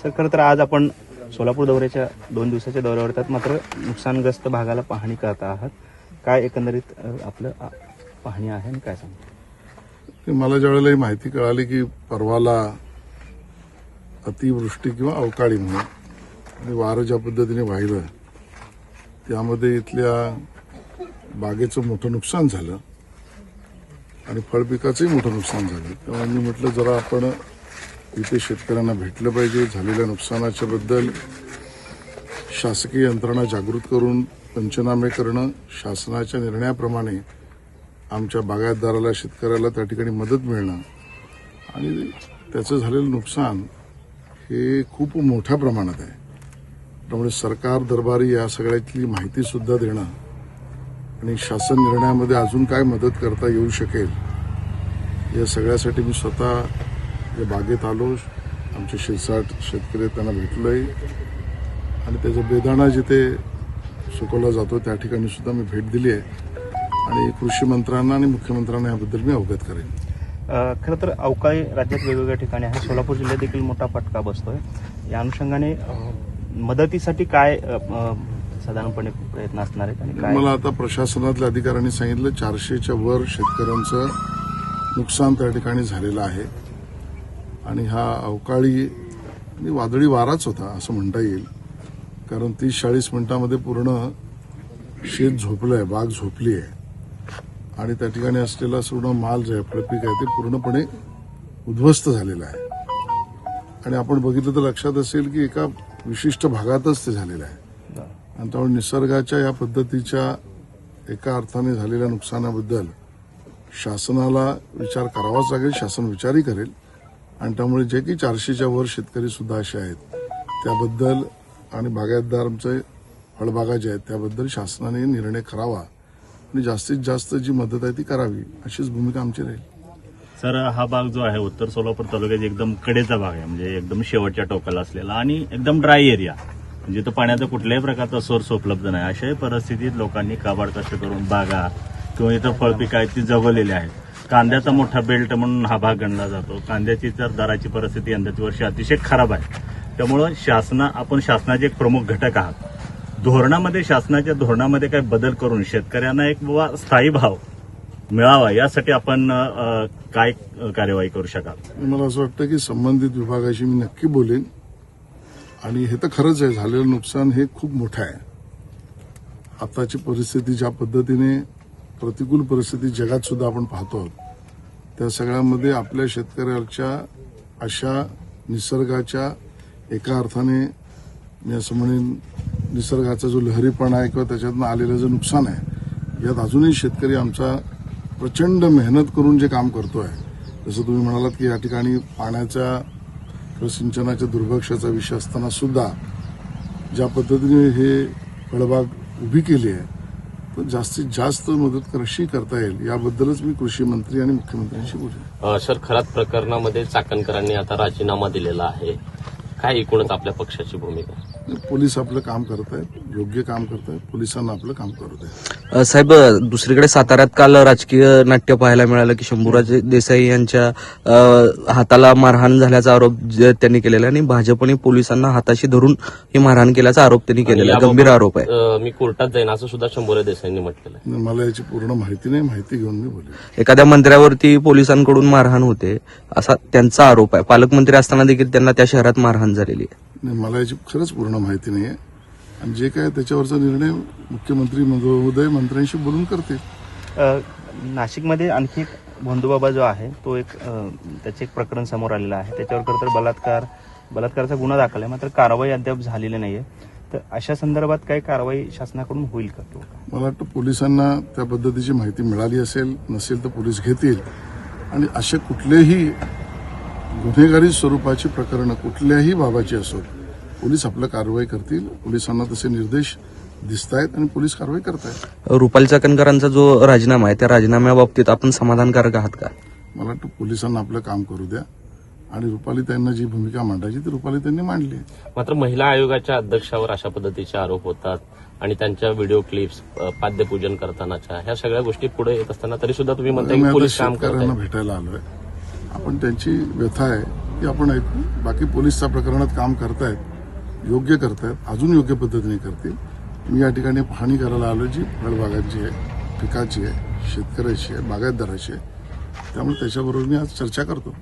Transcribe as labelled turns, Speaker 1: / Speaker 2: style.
Speaker 1: Sir खरं तर आज आपण सोलापूर दौऱ्याच्या 2 दिवसाच्या दौऱ्यावर आहेत, मात्र नुकसानग्रस्त भागाला पाहणी करत आहात. काय एकंदरीत आपलं पाहणी आहे आणि काय सांगतो?
Speaker 2: मला ज्यावेळेला ही माहिती कळाली की परवाला अतिवृष्टी किंवा अवकाळी म्हणून आणि वारं ज्या पद्धतीने वाहिलं त्यामध्ये इथल्या बागेचं मोठं नुकसान झालं आणि फळपिकाचंही मोठं नुकसान झालं. तेव्हा मी म्हटलं जरा आपण इथे शेतकऱ्यांना भेटलं पाहिजे. झालेल्या नुकसानाच्या बद्दल शासकीय यंत्रणा जागृत करून पंचनामे करणं, शासनाच्या निर्णयाप्रमाणे आमच्या बागायतदाराला शेतकऱ्याला त्या ठिकाणी मदत मिळणं आणि त्याचं झालेलं नुकसान हे खूप मोठ्या प्रमाणात आहे. त्यामुळे सरकार दरबारी या सगळ्यातली माहिती सुद्धा देणं आणि शासन निर्णयामध्ये अजून काय मदत करता येऊ शकेल या सगळ्यासाठी मी स्वतः या बागेत आलो. आमचे 66 शेतकरी त्यांना भेटलोय आणि त्याचा बेदाणा जिथे सुकवला जातो त्या ठिकाणी सुद्धा मी भेट दिली आहे आणि कृषी मंत्र्यांना आणि मुख्यमंत्र्यांना याबद्दल मी अवगत करेन.
Speaker 1: खरं तर अवकाळी राज्यात वेगवेगळ्या ठिकाणी आहे. सोलापूर जिल्ह्यात देखील मोठा फटका बसतोय. या अनुषंगाने मदतीसाठी काय साधारणपणे प्रयत्न असणार आहेत आणि काय?
Speaker 2: मला आता प्रशासनातल्या अधिकाऱ्यांनी सांगितलं 400च्या वर शेतकऱ्यांचं नुकसान त्या ठिकाणी झालेलं आहे आणि हा अवकाळी आणि वादळी वाराच होता असं म्हणता येईल. कारण 30-40 मिनिटांमध्ये पूर्ण शेत झोपलंय, बाग झोपली आहे आणि त्या ठिकाणी असलेला पूर्ण माल जे आहे फळपीक आहे ते पूर्णपणे उद्ध्वस्त झालेलं आहे. आणि आपण बघितलं तर लक्षात असेल की एका विशिष्ट भागातच ते झालेलं आहे आणि त्यामुळे निसर्गाच्या या पद्धतीच्या एका अर्थाने झालेल्या नुकसानाबद्दल शासनाला विचार करावाच लागेल. शासन विचारही करेल आणि त्यामुळे जे की 400च्या वर शेतकरी सुद्धा असे आहेत त्याबद्दल आणि बागायतदार आमचे फळबागा जे आहेत त्याबद्दल शासनाने निर्णय करावा आणि जास्तीत जास्त जी मदत आहे ती करावी अशीच भूमिका आमची राहील.
Speaker 3: सर, हा भाग जो आहे उत्तर सोलापूर तालुक्यात एकदम कडेचा भाग आहे, म्हणजे एकदम शेवटच्या टोकाला असलेला आणि एकदम ड्राय एरिया, जिथं पाण्याचा कुठल्याही प्रकारचा सोर्स उपलब्ध नाही. अशाही परिस्थितीत लोकांनी काबाड कष्ट करून बागा किंवा इतर फळपिकं आहेत ती जगवलेली आहेत. कांद्याचा मोठा बेल्ट म्हणून हा भाग गणला जातो. कांद्याची तर दराची परिस्थिती यंदाच्या वर्षी अतिशय खराब आहे. त्यामुळं आपण शासनाचे एक प्रमुख घटक आहात. शासनाच्या धोरणामध्ये काही बदल करून शेतकऱ्यांना एक स्थायी भाव मिळावा यासाठी आपण काय कार्यवाही करू शकाल?
Speaker 2: मला असं वाटतं की संबंधित विभागाशी मी नक्की बोलेन आणि हे तर खरंच आहे, झालेलं नुकसान हे खूप मोठं आहे. आताची परिस्थिती ज्या पद्धतीने प्रतिकूल परिस्थिती जगात सुद्धा आपण पाहतो आहोत त्या सगळ्यामध्ये आपल्या शेतकऱ्याच्या अशा निसर्गाच्या एका अर्थाने मी असं म्हणेन निसर्गाचा जो लहरीपणा आहे किंवा त्याच्यातनं आलेलं जे नुकसान आहे यात अजूनही शेतकरी आमचा प्रचंड मेहनत करून जे काम करतोय. जसं तुम्ही म्हणालात की या ठिकाणी पाण्याच्या किंवा सिंचनाच्या दुर्भिक्षाचा विषय असताना सुद्धा ज्या पद्धतीने हे फळबाग उभी केली आहे तर जास्तीत जास्त मदत कशी करता येईल याबद्दलच मी कृषी मंत्री आणि मुख्यमंत्र्यांशी बोलेन.
Speaker 4: सर, खरात प्रकरणामध्ये चाकणकरांनी आता राजीनामा दिलेला आहे. काय एकूणच आपल्या पक्षाची भूमिका?
Speaker 2: पोलीस आपलं काम करत आहेत, योग्य काम करत आहेत. पोलिसांना आपलं काम करू द्या.
Speaker 5: साहेब, दुसरीकडे साताऱ्यात काल राजकीय नाट्य पाहायला मिळालं की शंभूराज देसाई यांच्या हाताला मारहाण झाल्याचा आरोप त्यांनी केलेला आणि भाजपने पोलिसांना हाताशी धरून ही मारहाण केल्याचा आरोप त्यांनी केलेला गंभीर आरोप आहे.
Speaker 4: मी कोर्टात जाईन असं सुद्धा शंभूराज देसाईंनी म्हटलेलं आहे.
Speaker 2: मला याची पूर्ण माहिती नाही, माहिती घेऊन मी बोलेन.
Speaker 5: एखाद्या मंत्र्यावरती पोलिसांकडून मारहाण होते असा त्यांचा आरोप आहे. पालकमंत्री असताना देखील त्यांना त्या शहरात मारहाण झालेली आहे.
Speaker 2: मला याची खरंच पूर्ण माहिती नाही आहे आणि जे काय त्याच्यावरचा निर्णय मुख्यमंत्री महोदय मंत्र्यांशी बोलून करतील.
Speaker 1: नाशिकमध्ये आणखी एक भोंदूबाबा जो आहे तो त्याचे एक प्रकरण समोर आलेलं आहे. त्याच्यावर खरं तर बलात्काराचा गुन्हा दाखल आहे, मात्र कारवाई अद्याप झालेली नाहीये. तर अशा संदर्भात काही कारवाई शासनाकडून होईल का?
Speaker 2: मला वाटतं पोलिसांना त्या पद्धतीची माहिती मिळाली असेल, नसेल तर पोलीस घेतील आणि असे कुठलेही गुन्हेगारी स्वरूपाची प्रकरणं कुठल्याही बाबाची असोत पोलीस आपलं कारवाई करतील. पोलिसांना तसे निर्देश दिसत आहेत आणि पोलीस कारवाई करतायत.
Speaker 5: रुपाली चाकणकरांचा जो राजीनामा आहे त्या राजीनाम्याबाबतीत आपण समाधानकारक आहात का?
Speaker 2: मला वाटतं पोलिसांना आपलं काम करू द्या आणि रुपाली त्यांना जी भूमिका मांडायची ती रुपाली त्यांनी मांडली.
Speaker 4: मात्र महिला आयोगाच्या अध्यक्षावर अशा पद्धतीचे आरोप होतात आणि त्यांच्या व्हिडिओ क्लिप्स पाद्यपूजन करतानाच्या ह्या सगळ्या गोष्टी पुढे येत असताना तरी सुद्धा तुम्ही म्हणता की पोलीस काम करतायत.
Speaker 2: भेटायला आलोय. आपण त्यांची व्यथा आहे ती आपण ऐकू. बाकी पोलीस त्या प्रकरणात काम करतायत, योग्य करतायत, अजून योग्य पद्धतीने करतील. मी या ठिकाणी पाहणी करायला आलो जी फळबागांची आहे, पिकाची आहे, शेतकऱ्याची आहे, बागायतदाराची आहे. त्यामुळे त्याच्याबरोबर मी आज चर्चा करतो.